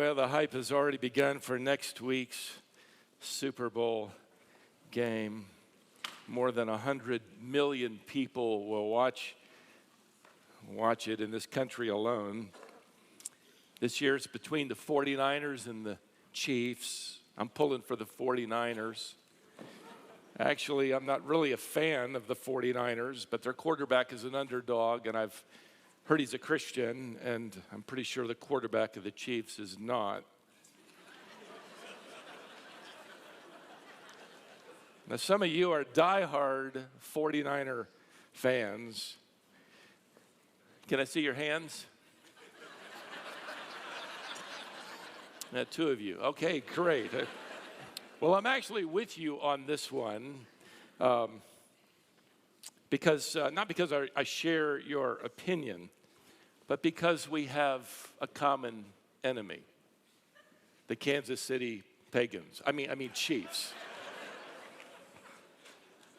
Well, the hype has already begun for next week's Super Bowl game. More than 100 million people will watch it in this country alone. This year it's between the 49ers and the Chiefs. I'm pulling for the 49ers. Actually, I'm not really a fan of the 49ers, but their quarterback is an underdog, and I've heard he's a Christian, and I'm pretty sure the quarterback of the Chiefs is not. Now, some of you are diehard 49er fans. Can I see your hands? Two of you. Okay, great. Well, I'm actually with you on this one because not because I share your opinion, but because we have a common enemy, the Kansas City Pagans. I mean Chiefs.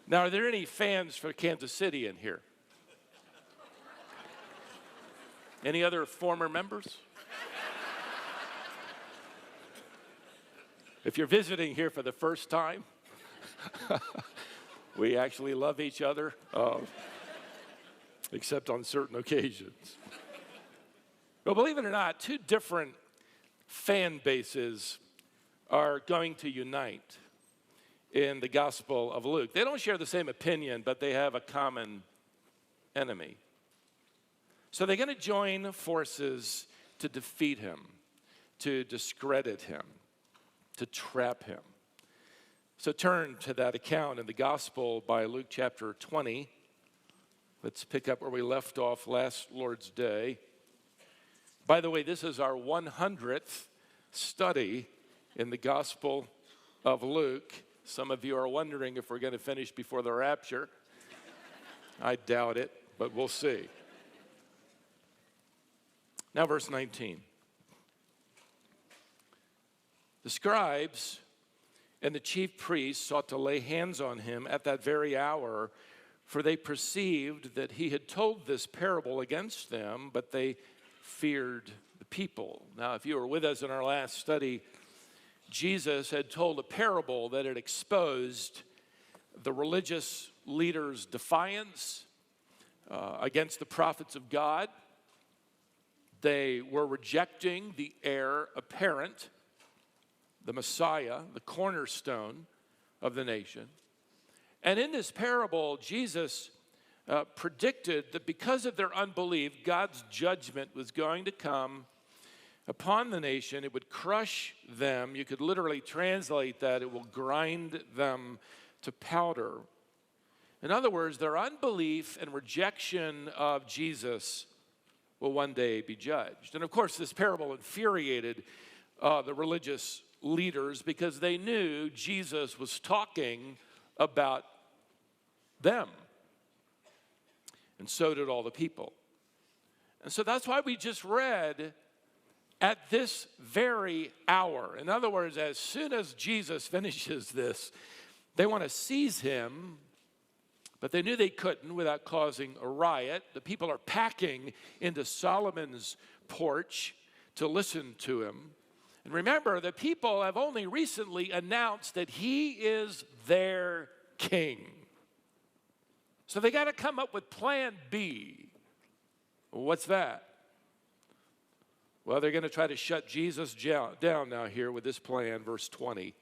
Now, are there any fans for Kansas City in here? Any other former members? If you're visiting here for the first time, we actually love each other, except on certain occasions. Well, believe it or not, two different fan bases are going to unite in the Gospel of Luke. They don't share the same opinion, but they have a common enemy. So they're going to join forces to defeat him, to discredit him, to trap him. So turn to that account in the Gospel by Luke chapter 20. Let's pick up where we left off last Lord's Day. By the way, this is our 100th study in the Gospel of Luke. Some of you are wondering if we're going to finish before the rapture. I doubt it, but we'll see. Now, verse 19. The scribes and the chief priests sought to lay hands on him at that very hour, for they perceived that he had told this parable against them, but they feared the people. Now, if you were with us in our last study, Jesus had told a parable that had exposed the religious leaders' defiance against the prophets of God. They were rejecting the heir apparent, the Messiah, the cornerstone of the nation. And in this parable, Jesus predicted that because of their unbelief, God's judgment was going to come upon the nation. It would crush them. You could literally translate that. It will grind them to powder. In other words, their unbelief and rejection of Jesus will one day be judged. And of course, this parable infuriated the religious leaders because they knew Jesus was talking about them. And so did all the people. And so that's why we just read, at this very hour. In other words, as soon as Jesus finishes this, they want to seize him, but they knew they couldn't without causing a riot. The people are packing into Solomon's porch to listen to him. And remember, the people have only recently announced that he is their king. So they got to come up with plan B. What's that? Well, they're going to try to shut Jesus down now here with this plan. Verse 20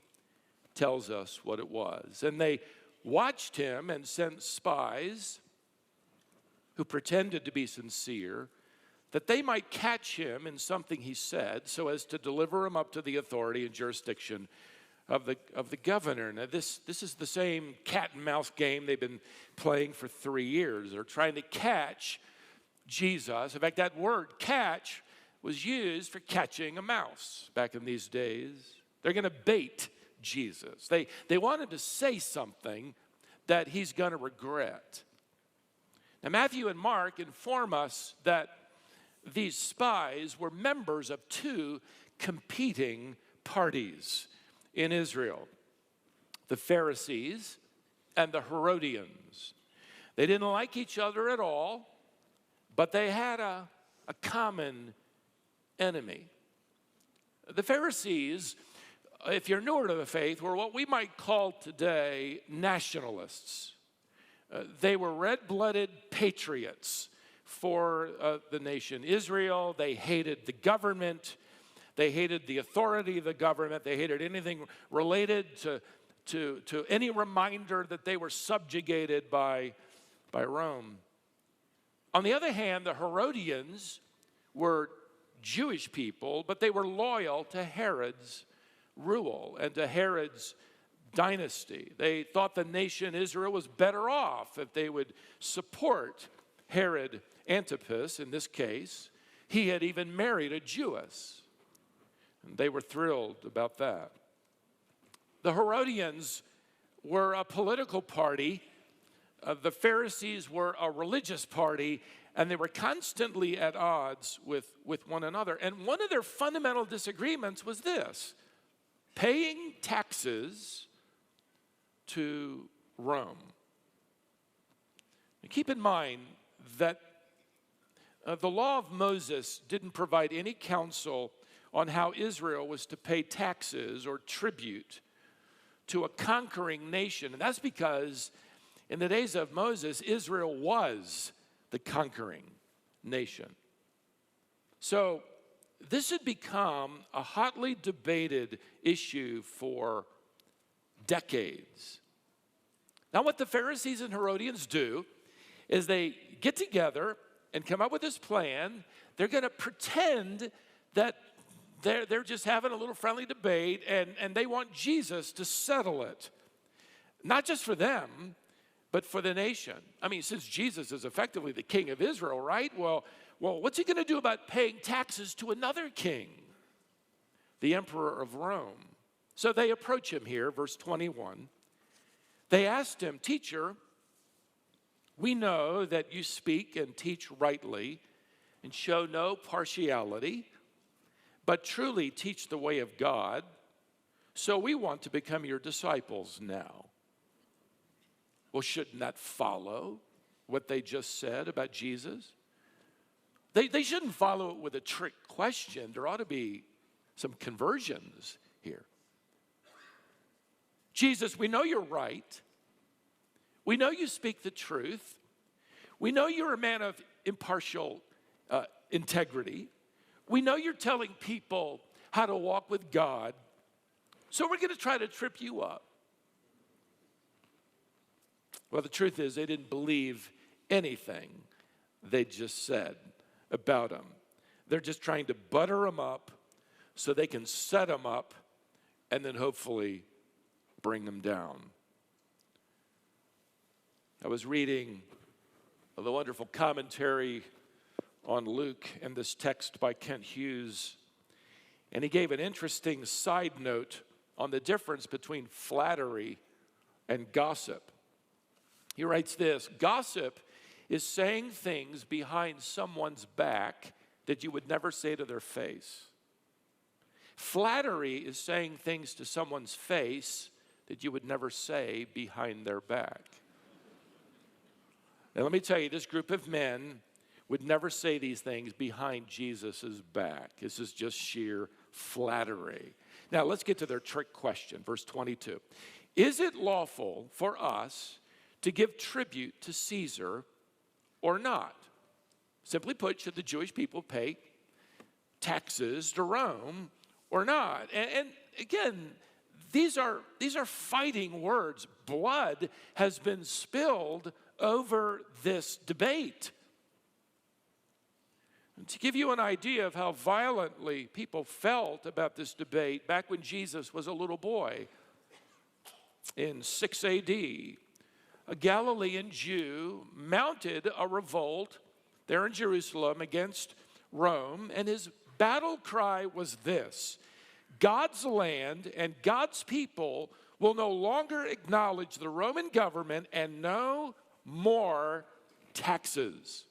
tells us what it was. And they watched him and sent spies who pretended to be sincere, that they might catch him in something he said, so as to deliver him up to the authority and jurisdiction of the governor. Now, this is the same cat and mouse game they've been playing for 3 years. They're trying to catch Jesus. In fact, that word catch was used for catching a mouse back in these days. They're going to bait Jesus. They wanted to say something that he's going to regret. Now, Matthew and Mark inform us that these spies were members of two competing parties in Israel, the Pharisees and the Herodians. They didn't like each other at all, but they had a common enemy. The Pharisees, if you're newer to the faith, were what we might call today nationalists. They were red-blooded patriots for the nation Israel. They hated the government. They hated the authority of the government. They hated anything related to any reminder that they were subjugated by Rome. On the other hand, the Herodians were Jewish people, but they were loyal to Herod's rule and to Herod's dynasty. They thought the nation Israel was better off if they would support Herod Antipas in this case. He had even married a Jewess, and they were thrilled about that. The Herodians were a political party. The Pharisees were a religious party, and they were constantly at odds with one another. And one of their fundamental disagreements was this: paying taxes to Rome. Now, keep in mind that the law of Moses didn't provide any counsel on how Israel was to pay taxes or tribute to a conquering nation. And that's because in the days of Moses, Israel was the conquering nation. So this had become a hotly debated issue for decades. Now, what the Pharisees and Herodians do is they get together and come up with this plan. They're going to pretend that they're just having a little friendly debate, and they want Jesus to settle it. Not just for them, but for the nation. I mean, since Jesus is effectively the king of Israel, right? Well, what's he going to do about paying taxes to another king, the emperor of Rome? So they approach him here, verse 21. They asked him, "Teacher, we know that you speak and teach rightly and show no partiality, but truly teach the way of God. So we want to become your disciples now." Well, shouldn't that follow what they just said about Jesus? They shouldn't follow it with a trick question. There ought to be some conversions here. Jesus, we know you're right. We know you speak the truth. We know you're a man of impartial integrity. We know you're telling people how to walk with God. So we're going to try to trip you up. Well, the truth is they didn't believe anything they just said about him. They're just trying to butter him up so they can set him up and then hopefully bring him down. I was reading the wonderful commentary on Luke and this text by Kent Hughes, and he gave an interesting side note on the difference between flattery and gossip. He writes this: gossip is saying things behind someone's back that you would never say to their face. Flattery is saying things to someone's face that you would never say behind their back. And let me tell you, this group of men would never say these things behind Jesus' back. This is just sheer flattery. Now, let's get to their trick question, verse 22. Is it lawful for us to give tribute to Caesar or not? Simply put, should the Jewish people pay taxes to Rome or not? And again, these are fighting words. Blood has been spilled over this debate. And to give you an idea of how violently people felt about this debate, back when Jesus was a little boy in 6 AD, a Galilean Jew mounted a revolt there in Jerusalem against Rome, and his battle cry was this: God's land and God's people will no longer acknowledge the Roman government and no more taxes.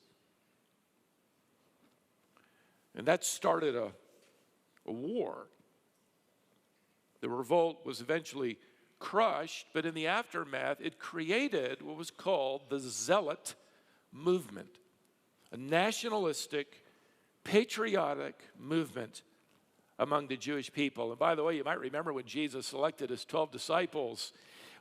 And that started a war. The revolt was eventually crushed, but in the aftermath, it created what was called the Zealot movement, a nationalistic, patriotic movement among the Jewish people. And by the way, you might remember when Jesus selected his 12 disciples,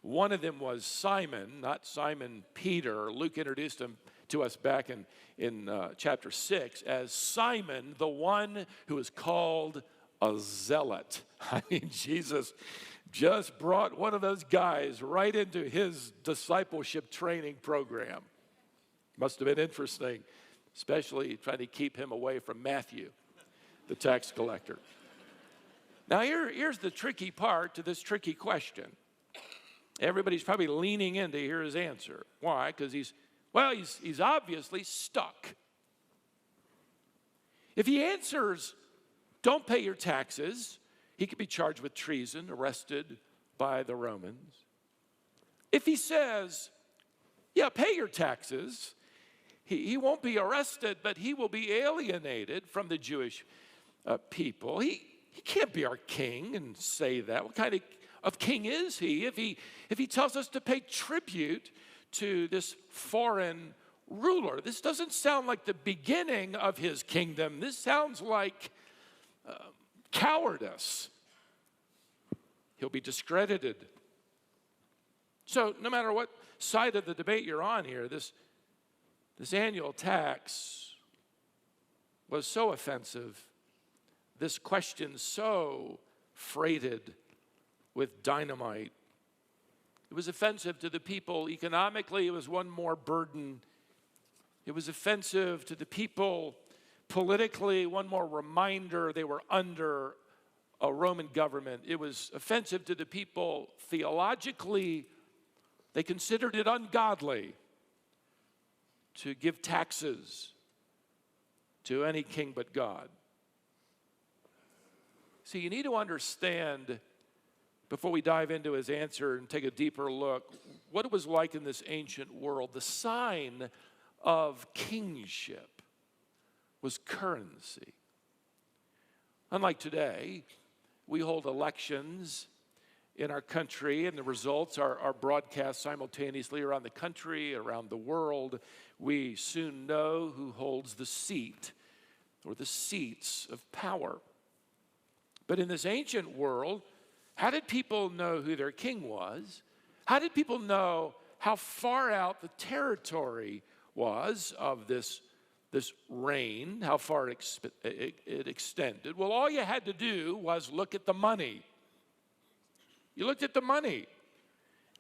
one of them was Simon, not Simon Peter. Luke introduced him to us back in chapter 6 as Simon, the one who is called a zealot. I mean, Jesus just brought one of those guys right into his discipleship training program. Must have been interesting, especially trying to keep him away from Matthew, the tax collector. Now, here's the tricky part to this tricky question. Everybody's probably leaning in to hear his answer. Why? Because he's obviously stuck. If he answers, don't pay your taxes, he could be charged with treason, arrested by the Romans. If he says, yeah, pay your taxes, he won't be arrested, but he will be alienated from the Jewish people. He can't be our king and say that. What kind of king is he if he tells us to pay tribute to this foreign ruler? This doesn't sound like the beginning of his kingdom. This sounds like cowardice. He'll be discredited. So no matter what side of the debate you're on here, this annual tax was so offensive, this question so freighted with dynamite. It was offensive to the people economically. It was one more burden. It was offensive to the people politically, one more reminder they were under a Roman government. It was offensive to the people theologically. They considered it ungodly to give taxes to any king but God. See, you need to understand, before we dive into his answer and take a deeper look, what it was like in this ancient world. The sign of kingship was currency. Unlike today, we hold elections in our country, and the results are broadcast simultaneously around the country, around the world. We soon know who holds the seat or the seats of power. But in this ancient world, how did people know who their king was? How did people know how far out the territory was of this reign, how far it extended? Well, all you had to do was look at the money. You looked at the money.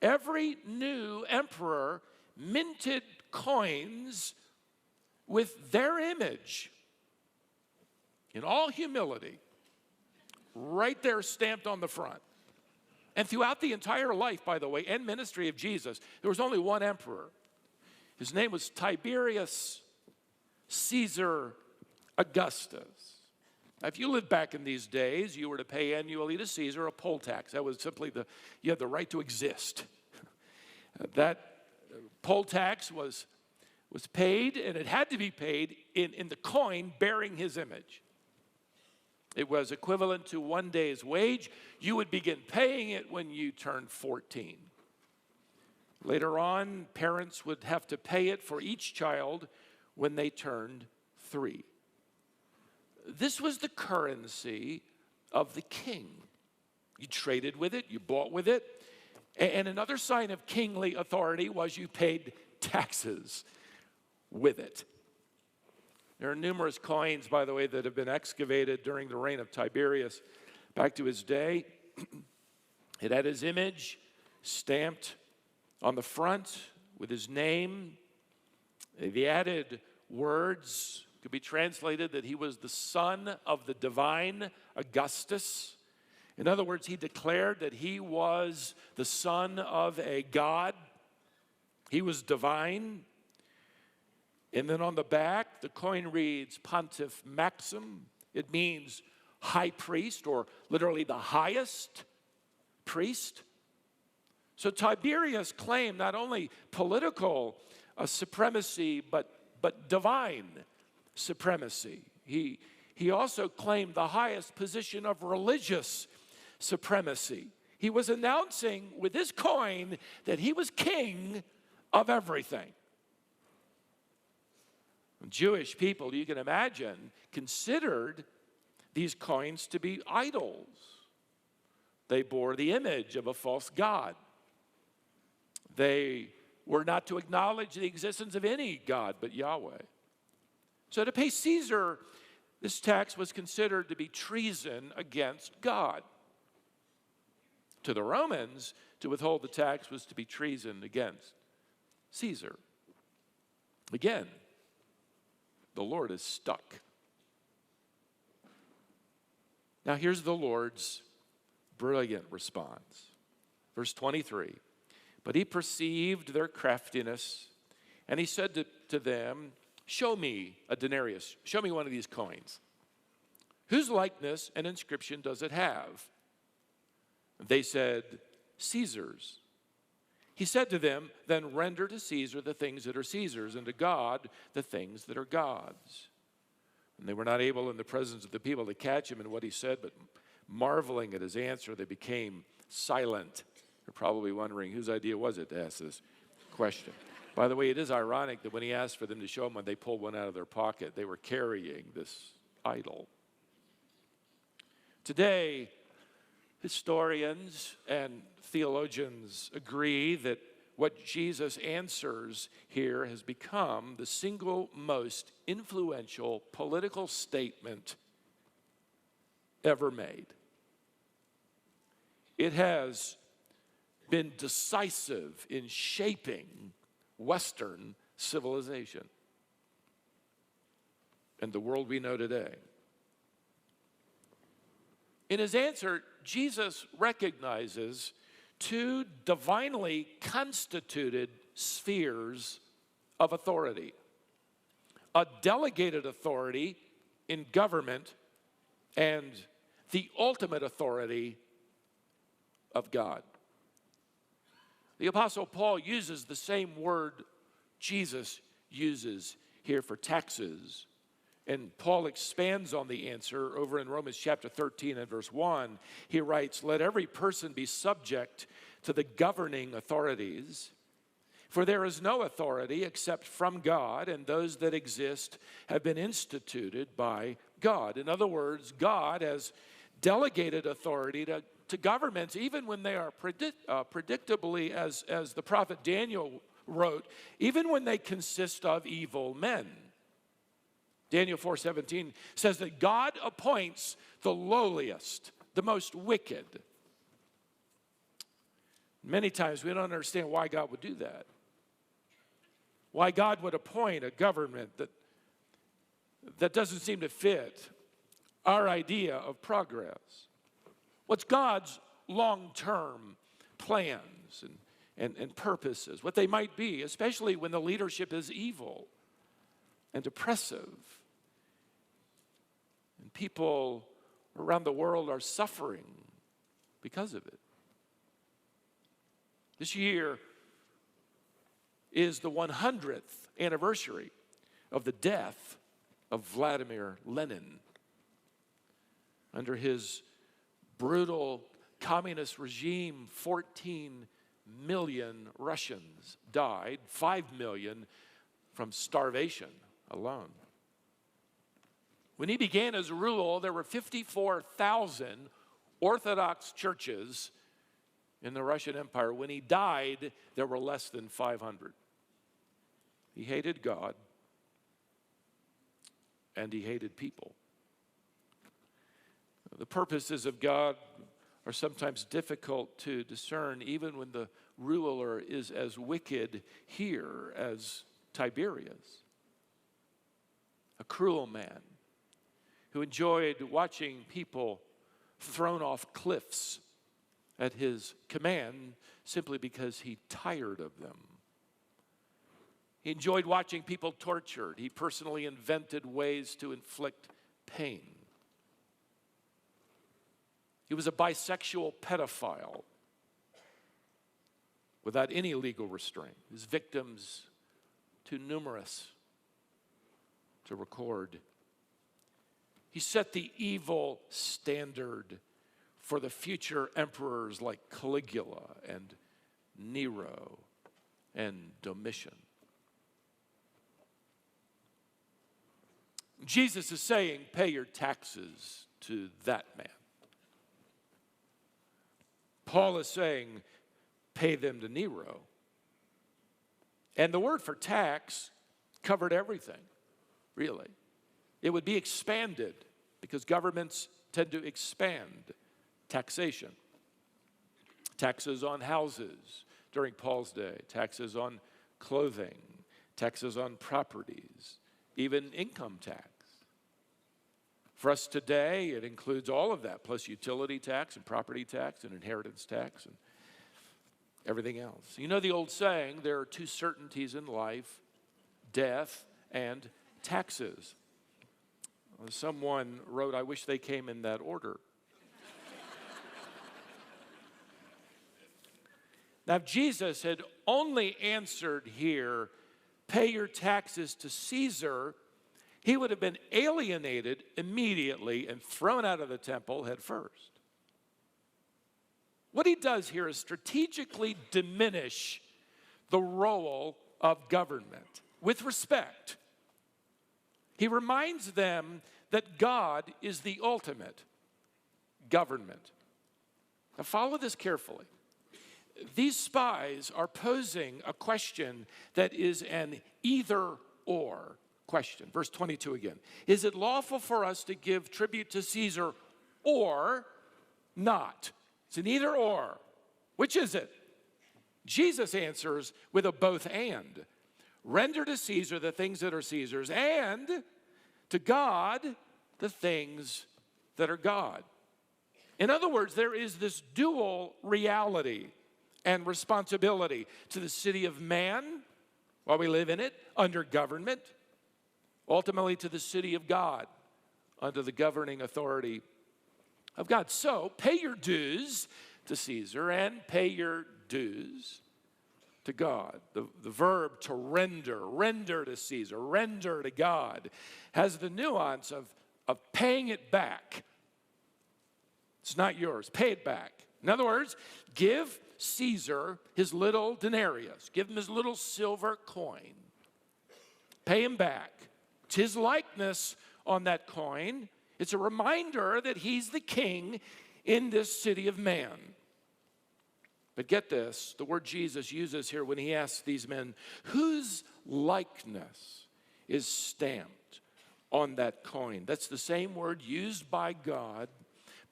Every new emperor minted coins with their image, in all humility, right there stamped on the front. And throughout the entire life, by the way, and ministry of Jesus, there was only one emperor. His name was Tiberius Caesar Augustus. Now, if you lived back in these days, you were to pay annually to Caesar a poll tax. That was simply you had the right to exist. That poll tax was paid, and it had to be paid in the coin bearing his image. It was equivalent to 1 day's wage. You would begin paying it when you turned 14. Later on, parents would have to pay it for each child when they turned 3. This was the currency of the king. You traded with it, you bought with it, and another sign of kingly authority was you paid taxes with it. There are numerous coins, by the way, that have been excavated during the reign of Tiberius back to his day. It had his image stamped on the front with his name. The added words could be translated that he was the son of the divine Augustus. In other words, he declared that he was the son of a god. He was divine. And then on the back, the coin reads Pontiff Maxim. It means high priest, or literally the highest priest. So Tiberius claimed not only political supremacy, but divine supremacy. He also claimed the highest position of religious supremacy. He was announcing with his coin that he was king of everything. Jewish people, you can imagine, considered these coins to be idols. They bore the image of a false god. They were not to acknowledge the existence of any god but Yahweh. So to pay Caesar this tax was considered to be treason against God. To the Romans, to withhold the tax was to be treason against Caesar. Again, the Lord is stuck. Now here's the Lord's brilliant response. Verse 23, but he perceived their craftiness, and he said to them, show me a denarius, show me one of these coins. Whose likeness and inscription does it have? They said, Caesar's. He said to them, then render to Caesar the things that are Caesar's, and to God the things that are God's. And they were not able in the presence of the people to catch him in what he said, but marveling at his answer, they became silent. They're probably wondering, whose idea was it to ask this question? By the way, it is ironic that when he asked for them to show him when they pulled one out of their pocket, they were carrying this idol. Today, historians and theologians agree that what Jesus answers here has become the single most influential political statement ever made. It has been decisive in shaping Western civilization and the world we know today. In his answer, Jesus recognizes two divinely constituted spheres of authority: a delegated authority in government and the ultimate authority of God. The Apostle Paul uses the same word Jesus uses here for taxes. And Paul expands on the answer over in Romans chapter 13 and verse 1. He writes, let every person be subject to the governing authorities, for there is no authority except from God, and those that exist have been instituted by God. In other words, God has delegated authority to governments, even when they are predictably, as the prophet Daniel wrote, even when they consist of evil men. Daniel 4:17 says that God appoints the lowliest, the most wicked. Many times we don't understand why God would do that. Why God would appoint a government that doesn't seem to fit our idea of progress. What's God's long-term plans and purposes, what they might be, especially when the leadership is evil and oppressive, and people around the world are suffering because of it. This year is the 100th anniversary of the death of Vladimir Lenin. Under his brutal communist regime, 14 million Russians died, 5 million from starvation alone. When he began his rule, there were 54,000 Orthodox churches in the Russian Empire. When he died, there were less than 500. He hated God, and he hated people. The purposes of God are sometimes difficult to discern, even when the ruler is as wicked here as Tiberius, a cruel man who enjoyed watching people thrown off cliffs at his command simply because he tired of them. He enjoyed watching people tortured. He personally invented ways to inflict pain. He was a bisexual pedophile without any legal restraint. His victims too numerous to record. He set the evil standard for the future emperors like Caligula and Nero and Domitian. Jesus is saying, pay your taxes to that man. Paul is saying, pay them to Nero. And the word for tax covered everything, really. It would be expanded because governments tend to expand taxation. Taxes on houses during Paul's day, taxes on clothing, taxes on properties, even income tax. For us today, it includes all of that, plus utility tax and property tax and inheritance tax and everything else. You know the old saying, there are two certainties in life, death and taxes. Someone wrote, I wish they came in that order. Now, if Jesus had only answered here, pay your taxes to Caesar, he would have been alienated immediately and thrown out of the temple head first. What he does here is strategically diminish the role of government with respect. He reminds them that God is the ultimate government. Now follow this carefully. These spies are posing a question that is an either-or question. Verse 22 again. Is it lawful for us to give tribute to Caesar or not? It's an either-or. Which is it? Jesus answers with a both and. Render to Caesar the things that are Caesar's, and to God the things that are God. In other words, there is this dual reality and responsibility to the city of man, while we live in it, under government, ultimately to the city of God, under the governing authority of God. So, pay your dues to Caesar and pay your dues to God. The verb to render to Caesar, render to God, has the nuance of paying it back. It's not yours. Pay it back. In other words, give Caesar his little denarius. Give him his little silver coin. Pay him back. It's his likeness on that coin. It's a reminder that he's the king in this city of man. But get this, the word Jesus uses here when he asks these men, whose likeness is stamped on that coin? That's the same word used by God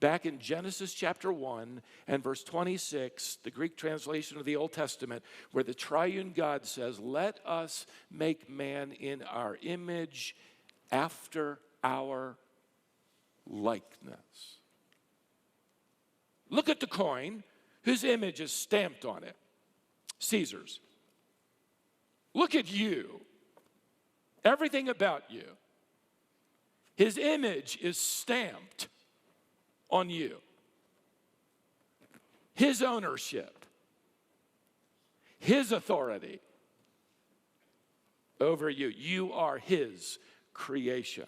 back in Genesis chapter 1 and verse 26, the Greek translation of the Old Testament, where the triune God says, let us make man in our image after our likeness. Look at the coin whose image is stamped on it. Caesar's. Look at you. Everything about you. His image is stamped on you. His ownership. His authority over you. You are his creation.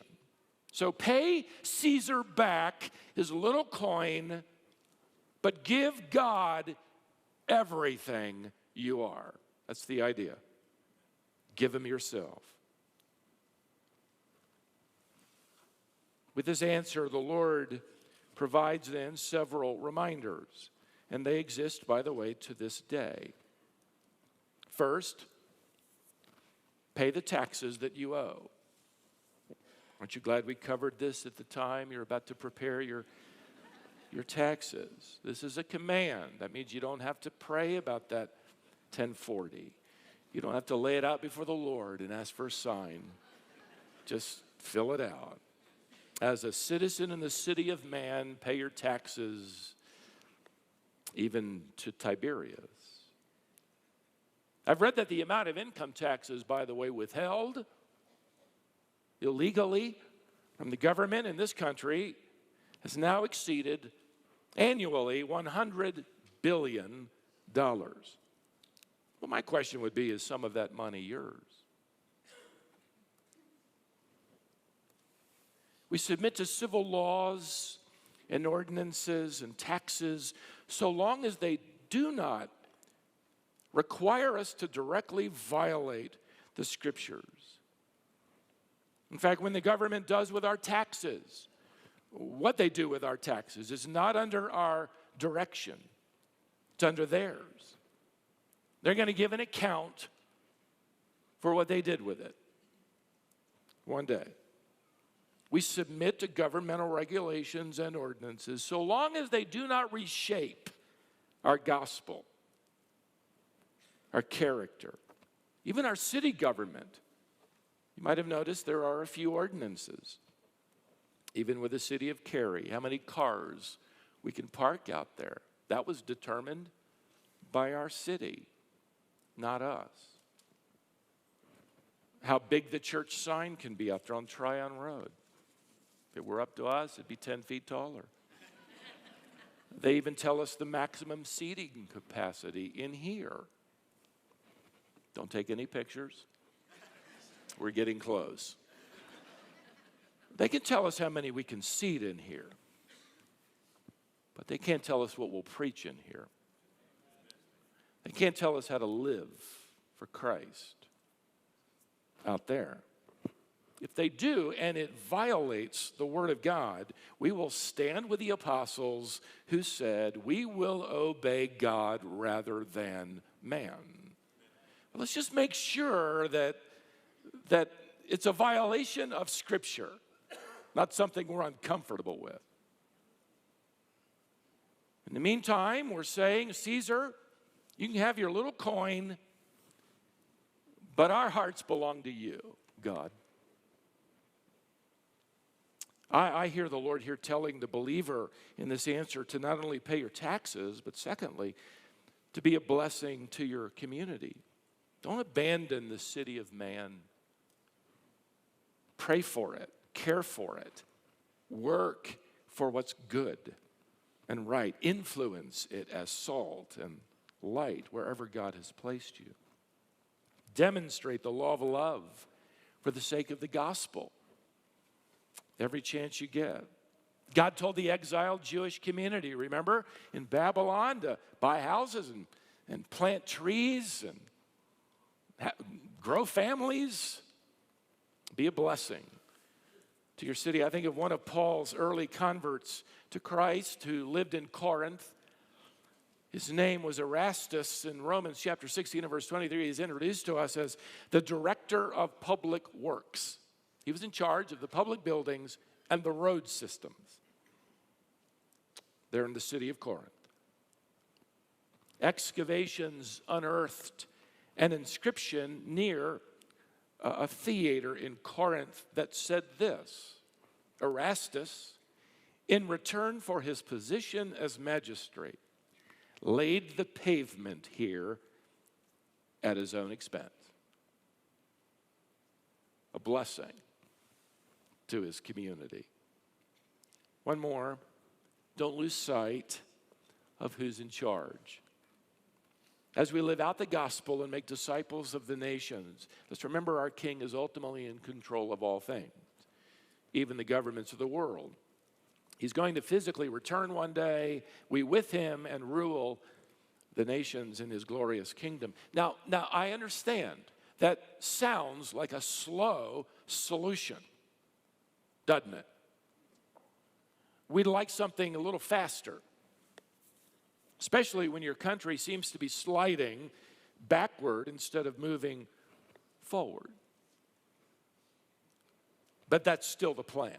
So pay Caesar back his little coin, but give God everything you are. That's the idea. Give him yourself. With this answer, the Lord provides then several reminders, and they exist, by the way, to this day. First, pay the taxes that you owe. Aren't you glad we covered this at the time you're about to prepare your taxes? This is a command. That means you don't have to pray about that 1040. You don't have to lay it out before the Lord and ask for a sign. Just fill it out. As a citizen in the city of man, pay your taxes even to Tiberius. I've read that the amount of income taxes, by the way, withheld illegally from the government in this country has now exceeded annually $100 billion. Well, my question would be, is some of that money yours? We submit to civil laws and ordinances and taxes so long as they do not require us to directly violate the Scriptures. In fact, when the government does with our taxes, what they do with our taxes is not under our direction. It's under theirs. They're going to give an account for what they did with it one day. We submit to governmental regulations and ordinances so long as they do not reshape our gospel, our character, even our city government. You might have noticed there are a few ordinances, even with the city of Cary, how many cars we can park out there. That was determined by our city, not us. How big the church sign can be out there on Tryon Road. If it were up to us, it'd be 10 feet taller. They even tell us the maximum seating capacity in here. Don't take any pictures. We're getting close. They can tell us how many we can seat in here, but they can't tell us what we'll preach in here. They can't tell us how to live for Christ out there. If they do, and it violates the Word of God, we will stand with the apostles who said, we will obey God rather than man. Let's just make sure that it's a violation of Scripture, not something we're uncomfortable with. In the meantime, we're saying, Caesar, you can have your little coin, but our hearts belong to you, God. I hear the Lord here telling the believer in this answer to not only pay your taxes, but secondly, to be a blessing to your community. Don't abandon the city of man. Pray for it, care for it, work for what's good and right. Influence it as salt and light wherever God has placed you. Demonstrate the law of love for the sake of the gospel every chance you get. God told the exiled Jewish community, remember, in Babylon to buy houses and plant trees and grow families. Be a blessing to your city. I think of one of Paul's early converts to Christ who lived in Corinth. His name was Erastus. In Romans chapter 16 and verse 23, he's introduced to us as the director of public works. He was in charge of the public buildings and the road systems there in the city of Corinth. Excavations unearthed an inscription near a theater in Corinth that said this: Erastus, in return for his position as magistrate, laid the pavement here at his own expense. A blessing to his community. One more, don't lose sight of who's in charge. As we live out the gospel and make disciples of the nations, let's remember our King is ultimately in control of all things, even the governments of the world. He's going to physically return one day, we with him, and rule the nations in his glorious kingdom. Now I understand that sounds like a slow solution, doesn't it? We'd like something a little faster, especially when your country seems to be sliding backward instead of moving forward. But that's still the plan.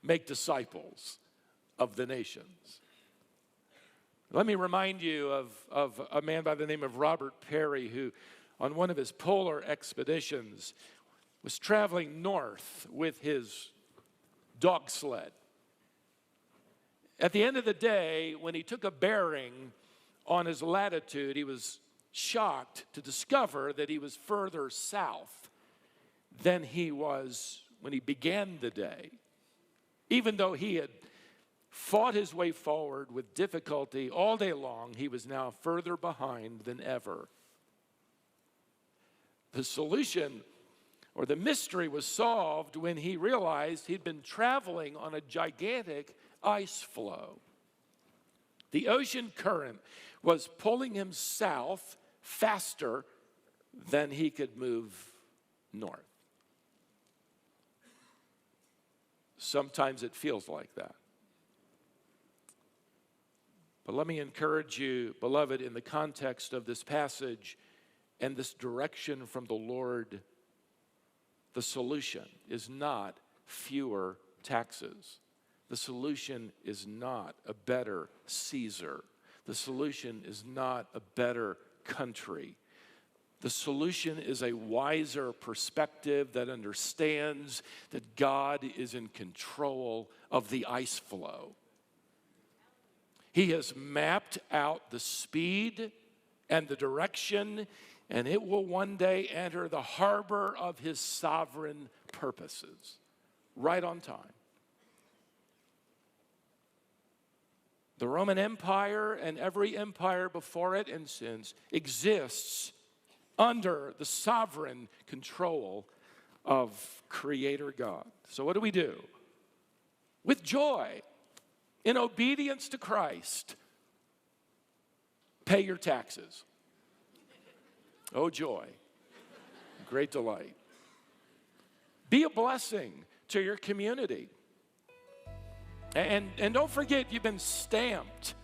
Make disciples of the nations. Let me remind you of a man by the name of Robert Peary, who on one of his polar expeditions was traveling north with his dog sled. At the end of the day, when he took a bearing on his latitude, he was shocked to discover that he was further south than he was when he began the day. Even though he had fought his way forward with difficulty all day long, he was now further behind than ever. The solution or the mystery was solved when he realized he'd been traveling on a gigantic ice floe. The ocean current was pulling him south faster than he could move north. Sometimes it feels like that. But let me encourage you, beloved, in the context of this passage and this direction from the Lord, the solution is not fewer taxes. The solution is not a better Caesar. The solution is not a better country. The solution is a wiser perspective that understands that God is in control of the ice flow. He has mapped out the speed and the direction, and it will one day enter the harbor of his sovereign purposes, right on time. The Roman Empire and every empire before it and since exists under the sovereign control of Creator God. So what do we do? With joy, in obedience to Christ, pay your taxes. Oh, joy, great delight. Be a blessing to your community. And don't forget, you've been stamped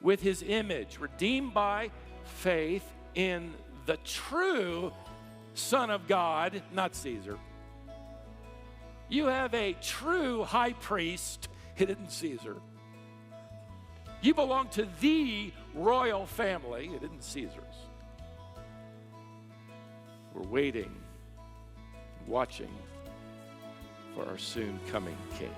with his image, redeemed by faith in the true Son of God, not Caesar. You have a true high priest, it isn't Caesar. You belong to the royal family, it isn't Caesar's. We're waiting, watching for our soon coming King.